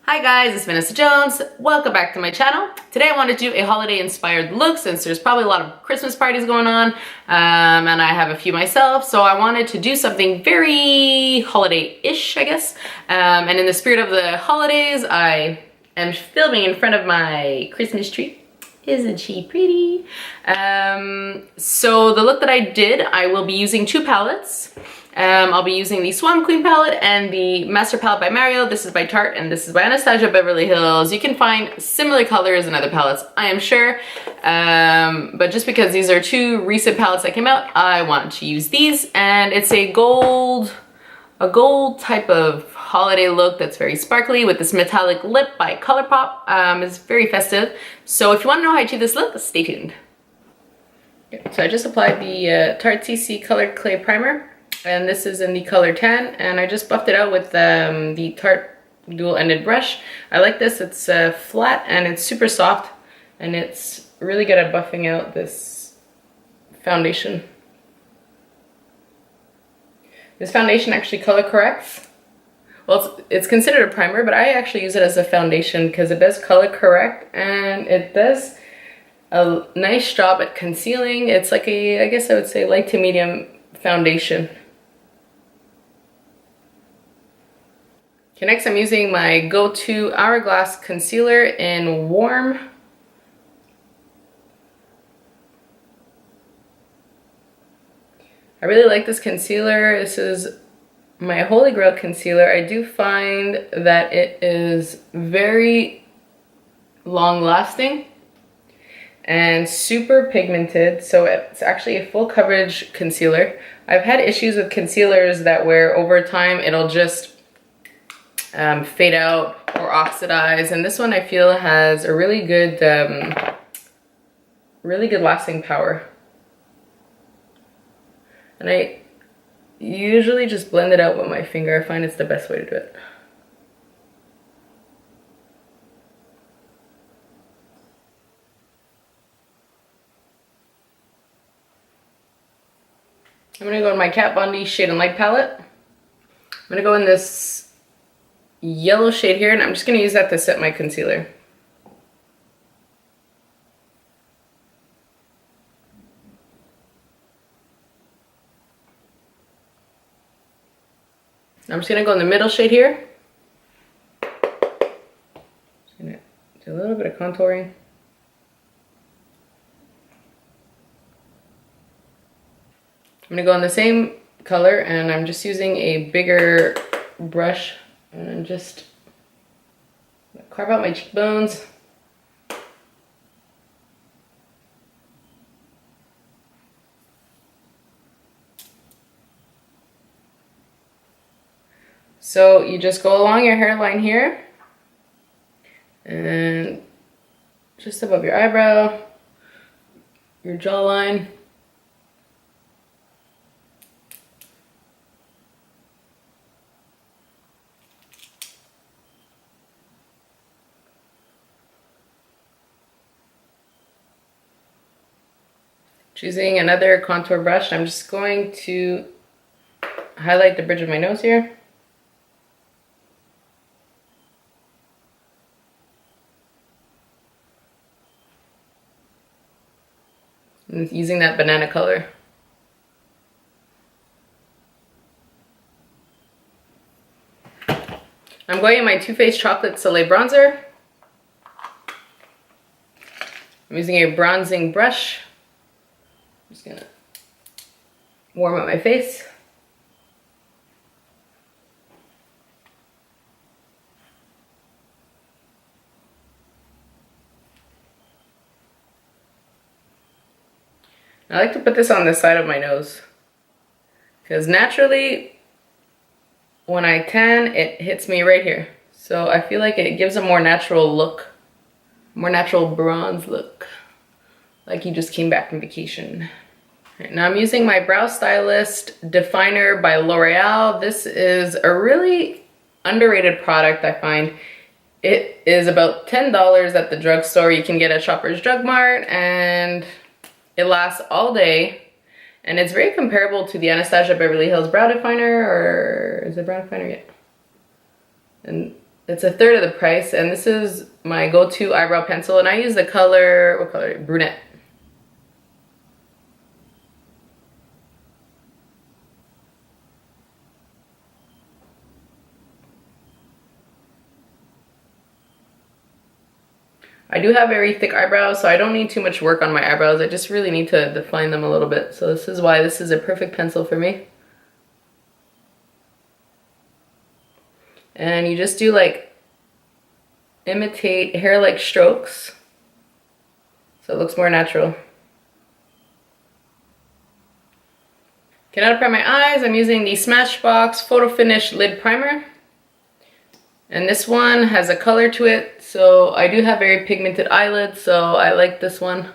Hi guys, it's Vanessa Jones. Welcome back to my channel. Today I want to do a holiday inspired look since there's probably a lot of Christmas parties going on and I have a few myself, so I wanted to do something very holiday-ish, I guess. And in the spirit of the holidays, I am filming in front of my Christmas tree. Isn't she pretty? So the look that I did, I will be using two palettes. I'll be using the Swan Queen palette and the Master Palette by Mario. This is by Tarte and this is by Anastasia Beverly Hills. You can find similar colors in other palettes, I am sure. But just because these are two recent palettes that came out, I want to use these. And it's a gold type of holiday look that's very sparkly with this metallic lip by Colourpop. It's very festive. So if you want to know how I achieve this look, stay tuned. Okay, so I just applied the Tarte CC Colored Clay Primer. And this is in the color Tan, and I just buffed it out with the Tarte dual-ended brush. I like this, it's flat and it's super soft, and it's really good at buffing out this foundation. This foundation actually color corrects. Well, it's considered a primer, but I actually use it as a foundation because it does color correct and it does a nice job at concealing. It's like a, I guess I would say, light to medium foundation. Okay, next I'm using my go-to Hourglass concealer in Warm. I really like this concealer. This is my Holy Grail concealer. I do find that it is very long-lasting and super pigmented, so it's actually a full coverage concealer. I've had issues with concealers that where over time it'll just fade out or oxidize, and this one I feel has a really good lasting power. And I usually just blend it out with my finger. I find it's the best way to do it. I'm gonna go in my Kat Von D Shade and Light palette. I'm gonna go in this yellow shade here, and I'm just gonna use that to set my concealer. I'm just gonna go in the middle shade here. Just gonna do a little bit of contouring. I'm gonna go in the same color, and I'm just using a bigger brush and just carve out my cheekbones. So you just go along your hairline here and just above your eyebrow, your jawline. Choosing another contour brush, I'm just going to highlight the bridge of my nose here. And using that banana color. I'm going in my Too Faced Chocolate Soleil bronzer. I'm using a bronzing brush. I'm just gonna warm up my face. I like to put this on the side of my nose because naturally when I tan it hits me right here. So I feel like it gives a more natural look, more natural bronze look. Like you just came back from vacation. Right, now I'm using my Brow Stylist Definer by Loreal. This is a really underrated product, I find. It is about $10 at the drugstore. You can get at Shoppers Drug Mart, and it lasts all day. And it's very comparable to the Anastasia Beverly Hills Brow Definer, or is it Brow Definer yet? And It's a third of the price, and this is my go-to eyebrow pencil, and I use the color, what color? Brunette. I do have very thick eyebrows, so I don't need too much work on my eyebrows. I just really need to define them a little bit. So this is why this is a perfect pencil for me. And you just do like, imitate hair-like strokes, so it looks more natural. Okay, now to prime my eyes, I'm using the Smashbox Photo Finish Lid Primer. And this one has a color to it, so I do have very pigmented eyelids, so I like this one.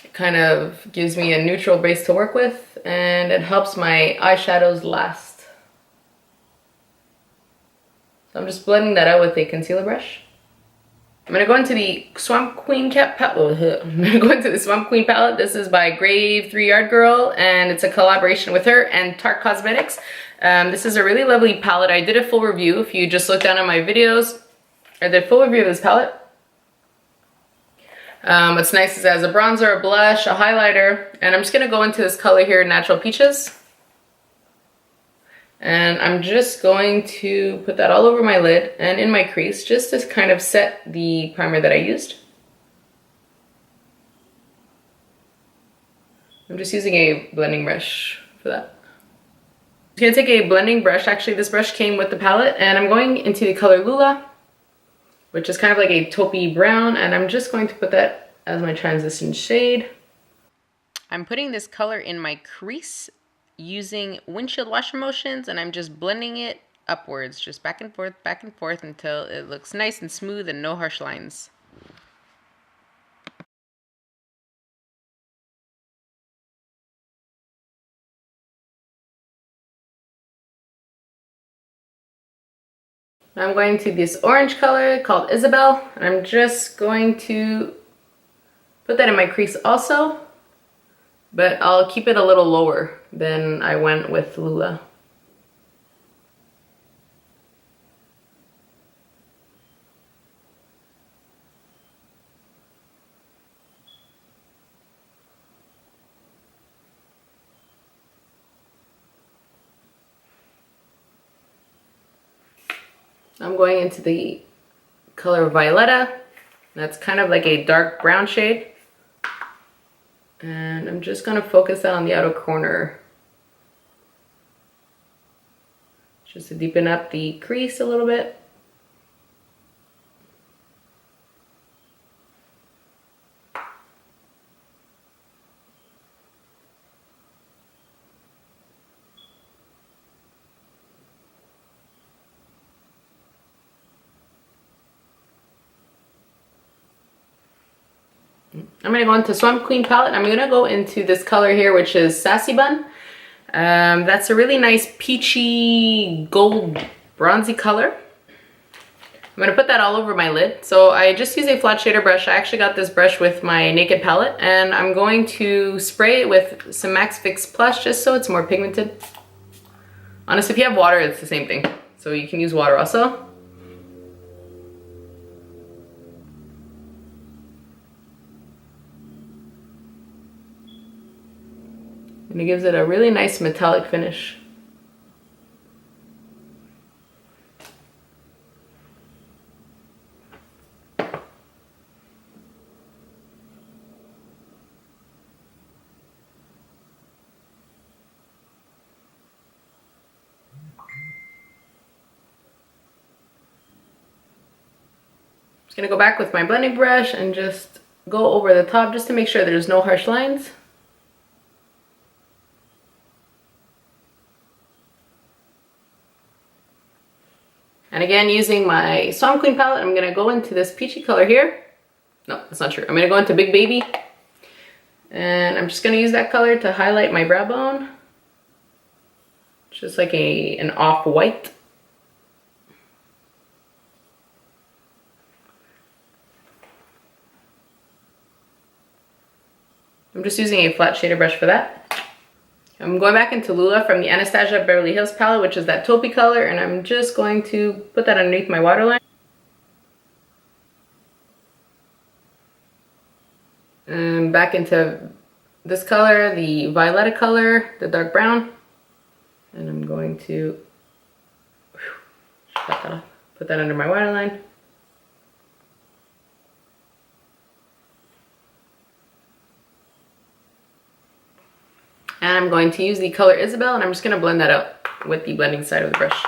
It kind of gives me a neutral base to work with, and it helps my eyeshadows last. So I'm just blending that out with a concealer brush. I'm gonna go into the Swamp Queen palette. This is by Grave 3 Yard Girl, and it's a collaboration with her and Tarte Cosmetics. This is a really lovely palette. I did a full review. If you just look down at my videos, I did a full review of this palette. What's nice is it has a bronzer, a blush, a highlighter, and I'm just gonna go into this color here, Natural Peaches. And I'm just going to put that all over my lid and in my crease, just to kind of set the primer that I used. I'm just using a blending brush for that. I'm gonna take a blending brush. Actually, this brush came with the palette, and I'm going into the color Lula, which is kind of like a taupey brown, and I'm just going to put that as my transition shade. I'm putting this color in my crease using windshield washer motions, and I'm just blending it upwards, just back and forth until it looks nice and smooth and no harsh lines. Now I'm going to this orange color called Isabel, and I'm just going to put that in my crease also, but I'll keep it a little lower than I went with Lula. I'm going into the color Violetta. That's kind of like a dark brown shade. And I'm just going to focus that on the outer corner, just to deepen up the crease a little bit. I'm going to go into Swamp Queen palette. I'm going to go into this color here, which is Sassy Bun. That's a really nice peachy gold bronzy color. I'm going to put that all over my lid. So I just use a flat shader brush. I actually got this brush with my Naked palette, and I'm going to spray it with some Max Fix Plus just so it's more pigmented. Honestly, if you have water, it's the same thing. So you can use water also. And it gives it a really nice metallic finish. Just gonna go back with my blending brush and just go over the top just to make sure there's no harsh lines. And again, using my Swamp Queen palette, I'm gonna go into this peachy color here. No, that's not true. I'm gonna go into Big Baby. And I'm just gonna use that color to highlight my brow bone. Just like an off-white. I'm just using a flat shader brush for that. I'm going back into Lula from the Anastasia Beverly Hills palette, which is that taupey color, and I'm just going to put that underneath my waterline. And back into this color, the Violetta color, the dark brown. And I'm going to shut that off. Put that under my waterline. And I'm going to use the color Isabel, and I'm just going to blend that out with the blending side of the brush.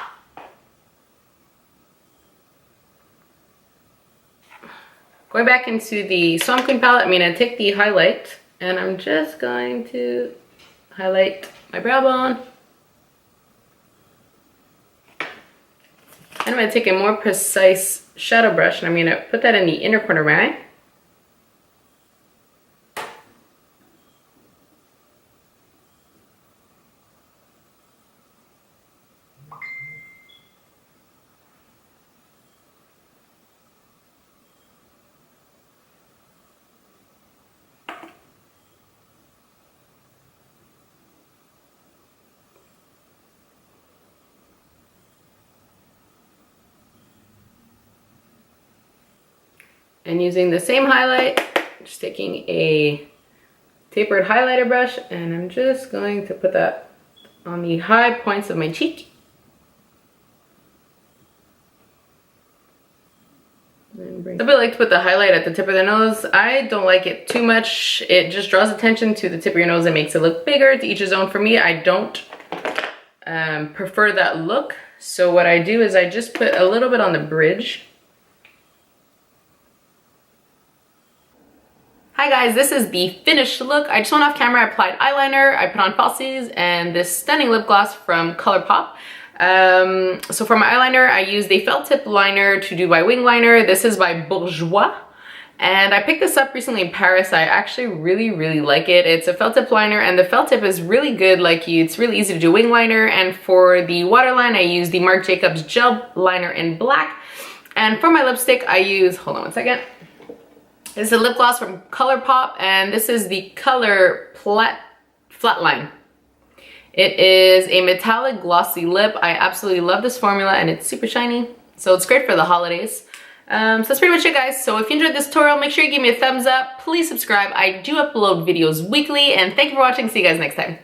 Going back into the Swamp Queen palette, I'm going to take the highlight, and I'm just going to highlight my brow bone. And I'm going to take a more precise shadow brush, and I'm going to put that in the inner corner of my eye. And using the same highlight, just taking a tapered highlighter brush, and I'm just going to put that on the high points of my cheek. Some people like to put the highlight at the tip of their nose. I don't like it too much. It just draws attention to the tip of your nose and makes it look bigger. To each his own. For me, I don't prefer that look. So what I do is I just put a little bit on the bridge. Hi guys, this is the finished look. I just went off camera, I applied eyeliner, I put on falsies, and this stunning lip gloss from Colourpop. So for my eyeliner, I used a felt tip liner to do my wing liner. This is by Bourjois. And I picked this up recently in Paris. I actually really like it. It's a felt tip liner, and the felt tip is really good. It's really easy to do wing liner. And for the waterline, I used the Marc Jacobs gel liner in black. And for my lipstick, I use, hold on one second. This is a lip gloss from Colourpop, and this is the color Flatline. It is a metallic glossy lip. I absolutely love this formula, and it's super shiny, so it's great for the holidays. So that's pretty much it, guys. So if you enjoyed this tutorial, make sure you give me a thumbs up. Please subscribe. I do upload videos weekly, and thank you for watching. See you guys next time.